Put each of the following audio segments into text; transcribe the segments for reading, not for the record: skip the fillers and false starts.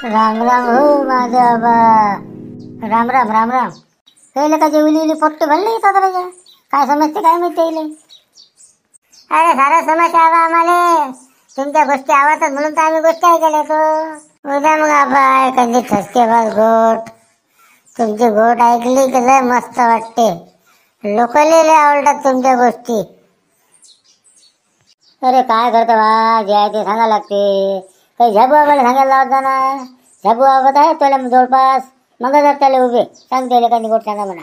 राम राम हो माझा आबा. राम राम राम राम. त्याला का जेवली पोट्टे भरले येतात राजा. काय समजते काय माहिती त्याला. अरे सारा समज आबा आम्हाला तुमच्या गोष्टी आवडतात म्हणून तर आम्ही गोष्टी ऐकायला येतो. उद्या मग आबा एखादी ठसकेबाज गोट. तुमची गोट ऐकली की लय मस्त वाटते. लोकांना लय आवडतात तुमच्या गोष्टी. अरे काय करतो बा, जे आहे ते सांगा लागते. काही झाबू आबाला सांगायला लावता ना. झाबू आबा आहे तुला जवळपास मग जर त्याला उभे सांगते एखादी गोट सांगा म्हणा.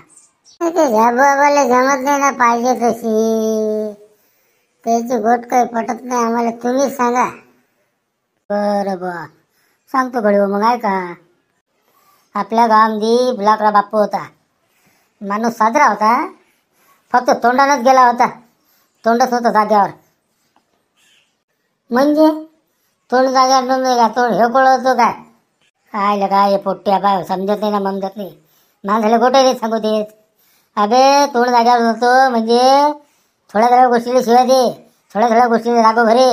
झाबू आबाला जमत नाही ना पाहिजे तशी. त्याची गोट काही पटत नाही आम्हाला, तुम्हीच सांगा. बरं बा सांगतो गडीव मग ऐका. आपल्या गावामध्ये बुलाकरा बाप्पू होता. माणूस साजरा होता, फक्त तोंडानच गेला होता. तोंडच होतं जाग्यावर. म्हणजे तोंड जाग्यावर नव्हतं का, तोंड हे कोळ होतो काय. काय काय पोट्ट्या बाय समजत नाही ना समजत नाही. माणसाला गोटे नाही सांगू देत. अबे तोंड जाग्यावर होतं म्हणजे थोड्या थोड्या गोष्टीला शिवाय दे, थोड्या थोड्या गोष्टीला रागो भरे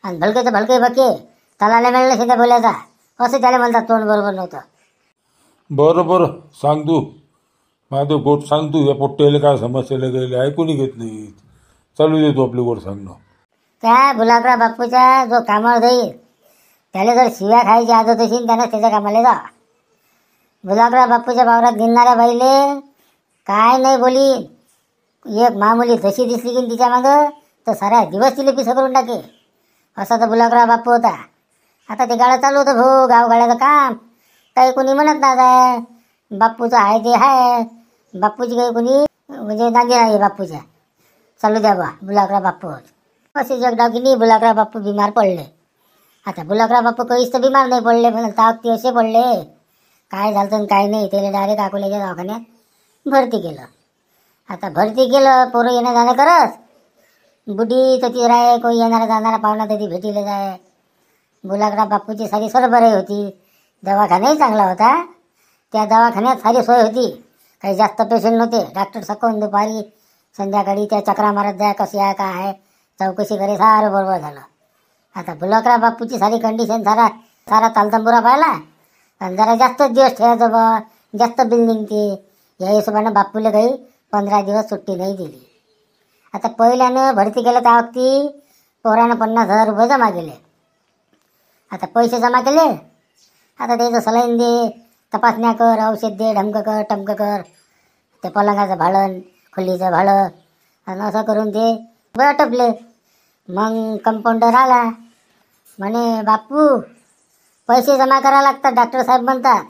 आणि भलकेचं भलके बके तलाला मिळणं शेता बोलायचा असं त्याला म्हणतात. तोंड बरोबर नव्हतं. बरं बरं सांग तू. माझं गोट सांग तू. या पोट्ट्याला काय समस्येला गेले ऐकून घेत नाही. चालू दे तू आपली गोट सांगणं. त्या बुलाकरा बाप्पूच्या जो कामावर जाईल त्याला जर शिव्या खायची आदत असेल त्यानं त्याच्या कामाला जा. बुलाकरा बाप्पूच्या वावरात गिरणाऱ्या बाईले काय नाही बोली. एक मामुली जशी दिसली की तिच्या मागं तर साऱ्या दिवस तिला पिसं करून टाके. असा तर बुलाकरा बाप्पू होता. आता ते गाडं चालू होतं भाऊ, गावगाड्याचं काम. काही कोणी म्हणत नाही. बाप्पूचं आहे ते आहे. बाप्पूची काही कोणी म्हणजे नांदी नाही बाप्पूच्या. चालू द्या बा बुलाकरा बाप्पू. असे जगडागिनी बुलाकरा बाप्पू बिमार पडले. आता बुलाकरा बाप्पू काहीच तर बिमार नाही पडले, पण ताकती असे पडले काय झालं काय नाही. त्याला डायरेक्ट अकोल्याच्या दवाखान्यात भरती केलं. आता भरती केलं, पोरं येणं जाणं करत. बुढी तर ती राहे, कोणी येणारा जाणारा पाहुणा तरी भेटीला जाय. बुलाकरा बाप्पूची सारी सरबराई होती. दवाखानाही चांगला होता. त्या दवाखान्यात सारी सोय होती. काही जास्त पेशंट नव्हते. डॉक्टर सकून दुपारी संध्याकाळी त्या चक्रा मारत जाय, कशी आहे काय आहे चौकशी करे, सारं बरोबर झालं. आता बुलाकरा बाप्पूची सारी कंडिशन सारा तालतंबुरा पाहिला आणि जरा जास्तच दिवस ठेवायचं बा, जास्त बिल निघते या हिशोबानं बाप्पूला काही 15 दिवस सुट्टी नाही दिली. आता पहिल्यानं भरती केलं त्या वक्ती पोरानं 50,000 रुपये जमा केले. आता पैसे जमा केले. आता त्याचं सलाईन दे, तपासण्या कर, औषध दे, ढमकं कर टमकं कर, ते पलंगाचं भाडं, खोलीचं भाडं आणि असं करून ते टपले. मग कंपाऊंडर आला म्हणे बाप्पू पैसे जमा करायला लागतात, डॉक्टर साहेब म्हणतात.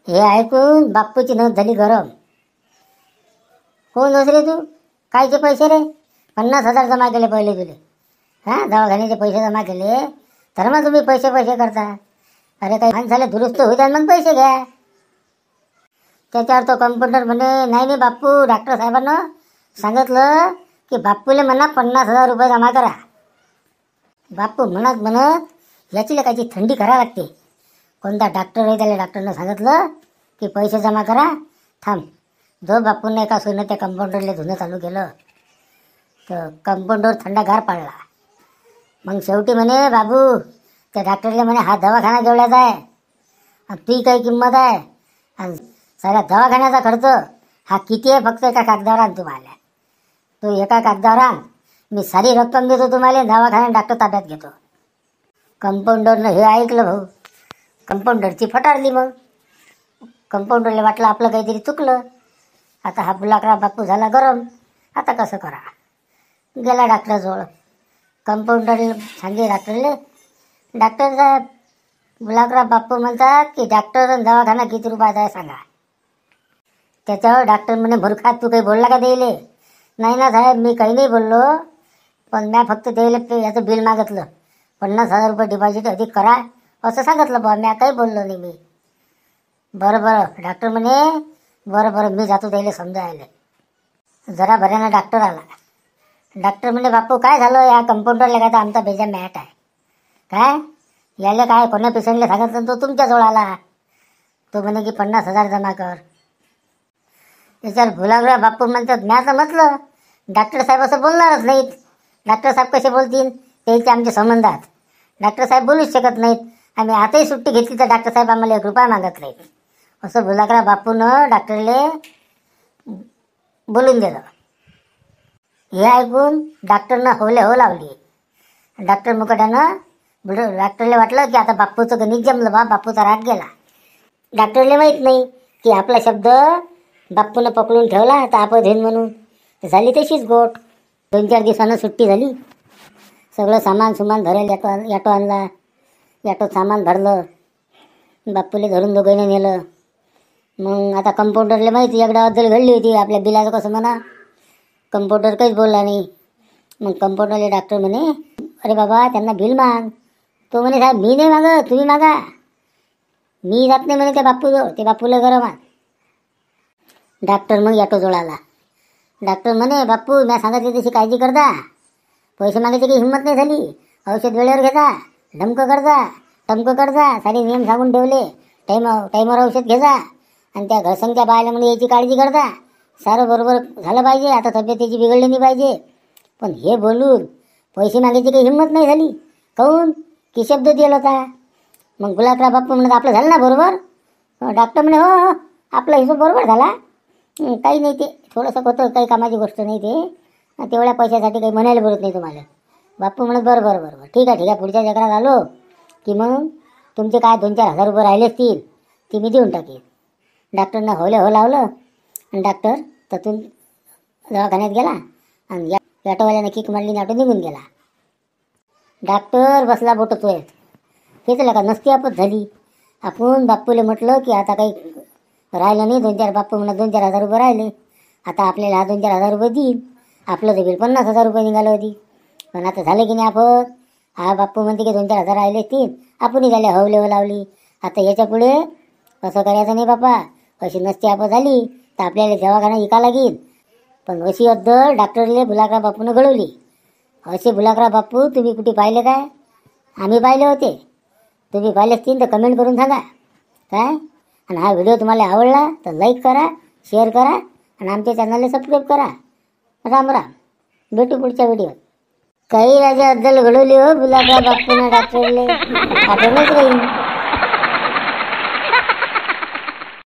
हे ऐकून बाप्पूची नस झाली गरम. कोण होस रे तू, कायचे पैसे रे. 50,000 जमा केले पहिले तुले. हां दवाखान्याचे पैसे जमा केले तर मग तुम्ही पैसे करता. अरे काही माणसाला दुरुस्त होऊ द्या मग पैसे घ्या. त्याच्यावर तो कंपाऊंडर म्हणे नाही नाही बाप्पू, डॉक्टर साहेबांना सांगितलं की बाप्पूला म्हणा 50,000 रुपये जमा करा. बाप्पू म्हणत याची कायची थंडी करा लागते. कोणता डॉक्टर आहे त्याला डॉक्टरनं सांगितलं की पैसे जमा करा. थांब जो बाप्पूने एका सोनं त्या कंपाऊंडरला धुणं चालू केलं तर कंपाऊंडर थंडागार पाडला. मग शेवटी म्हणे बाबू त्या डॉक्टरला म्हणे हा दवाखाना जेवढ्याचा आहे आणि ती काही किंमत आहे आणि साऱ्या दवाखान्याचा खर्च हा किती आहे फक्त एका कागदावर आण तुम्हाला. तो एका कागदावर आण, मी सारी रक्कम देतो तुम्हाला, दवाखान्यात डॉक्टर ताब्यात घेतो. कंपाऊंडरनं हे ऐकलं भाऊ. कंपाऊंडरची फटारली. मग कंपाऊंडरला वाटलं आपलं काहीतरी चुकलं. आता हा बुलाकरा बाप्पू झाला गरम. आता कसं करा. गेला डॉक्टरजवळ. कंपाऊंडरला सांगे डॉक्टरले, डॉक्टर साहेब बुलाकरा बाप्पू म्हणतात की डॉक्टर दवाखाना किती रुपयाचा आहे सांगा. त्याच्यावर डॉक्टर म्हणे मूर्खा तू काही बोलला का द्यायले. नाही ना साहेब मी काही नाही बोललो, पण मी फक्त द्यायला याचं बिल मागितलं. 50,000 रुपये डिपॉझिट अधिक करा असं सांगितलं बा, मी काही बोललो नाही मी. बरं डॉक्टर म्हणे बरं मी जातो द्यायला समजायला. जरा बऱ्यानं डॉक्टर आला. डॉक्टर म्हणे बाप्पू काय झालं, या कंपाऊंडरला काय तर आमचा बेजा मॅट आहे काय. यायला काय कोण्या पेशंटला सांगितलं तो तुमच्याजवळ आला. तो म्हणे की 50,000 जमा कर. त्याच्यावर बुलाकरा बाप्पू म्हणतात मी असं म्हटलं डॉक्टर साहेब असं बोलणारच नाहीत. डॉक्टर साहेब कसे बोलतील, त्याचे आमचे संबंधात. डॉक्टर साहेब बोलूच शकत नाहीत. आम्ही आताही सुट्टी घेतली तर डॉक्टर साहेब आम्हाला 1 रुपया मागत नाहीत, असं बुलाकराव बापूनं डॉक्टरले बोलून दिलं. हे ऐकून डॉक्टरनं होले हो लावली. डॉक्टर मुकट्यानं डॉक्टरला वाटलं की आता बापूचं गणित जमलं बा, बापूचा राग गेला. डॉक्टरला माहीत नाही की आपला शब्द बापूनं पकडून ठेवला तर आपण घेईन म्हणून. झाली तशीच गोट. 2-4 दिवसानं सुट्टी झाली. सगळं सामान धरायला ॲटो आणला. ॲटोत सामान भरलं. बापूले धरून दोघांनी नेलं. मग आता कंपाऊंडरला माहिती एकदा अद्दल घडली होती आपल्या बिलाचं कसं म्हणा. कंपाऊंडर काहीच बोलला नाही. मग कंपाऊंडरले डॉक्टर म्हणे अरे बाबा त्यांना बिल माग. तो म्हणे साहेब मी नाही मागत, तुम्ही मागा. मी जात नाही म्हणे त्या बापूजवळ, ते बापूला गरम आहे. डॉक्टर मग ॲटोजवळ आला. डॉक्टर म्हणे बापू मी सांगितली तशी काळजी करता, पैसे मागायची काही हिंमत नाही झाली, औषध वेळेवर घेता, टमकं करता, सारे नियम सांगून ठेवले, टाईमवर औषध घेजा आणि त्या घरसंख्या बायला म्हणजे याची काळजी करता. सारं बरोबर झालं पाहिजे. आता तब्येत त्याची बिघडली नाही पाहिजे. पण हे बोलून पैसे मागायची काही हिंमत नाही झाली. काहून की शब्द दिला होता. मग गुलाबराव बापू म्हणत आपलं झालं ना बरोबर. डॉक्टर म्हणे हो आपला हिशोब बरोबर झाला, काही नाही, ते थोडंसं होतं, काही कामाची गोष्ट नाही, ते तेवढ्या पैशासाठी काही म्हणायला बोलत नाही तुम्हाला. बापू म्हणत बरं ठीक आहे पुढच्या चक्रात आलो की मग तुमचे काय 2-4 हजार रुपये राहिले असतील ती मी देऊन टाकेन. डॉक्टरनं हो लावलं आणि डॉक्टर त्यातून दवाखान्यात गेला आणि ॲटोवाल्यानं किक मारली, ॲटो निघून गेला. डॉक्टर बसला बोट चोळत. हेच का नसती आपत झाली. आपण बापूले म्हटलं की आता काही राहिलं नाही, 2-4 बापू म्हणा 2-4 हजार रुपये राहिले, आता आपल्याला 2-4 हजार रुपये देईल. आपलं ते बिल 50,000 रुपये निघालं होती. पण आता झालं की नाही आपत. हा बापू म्हणते की 2-4 हजार राहिले असतील, आपणही झाले हो लावली. आता याच्या पुढे असं करायचं नाही बापा. अशी नसती आपत झाली तर आपल्याला दवाखाना विका लागेल. पण अशी अद्दल डॉक्टरले बुलाकराव बापूनं घडवली. असे बुलाकराव बापू तुम्ही कुठे पाहिले काय? आम्ही पाहिले होते. तुम्ही पाहिले असतील तर कमेंट करून सांगा काय. आणि हा व्हिडिओ तुम्हाला आवडला तर लाईक करा, शेअर करा आणि आमच्या चॅनलला सबस्क्राईब करा. राम राम. भेटू पुढच्या व्हिडिओत. काही राजा अद्दल घडवली हो बुलाकराव बापूनं डॉक्टरले, आठवणच राहील.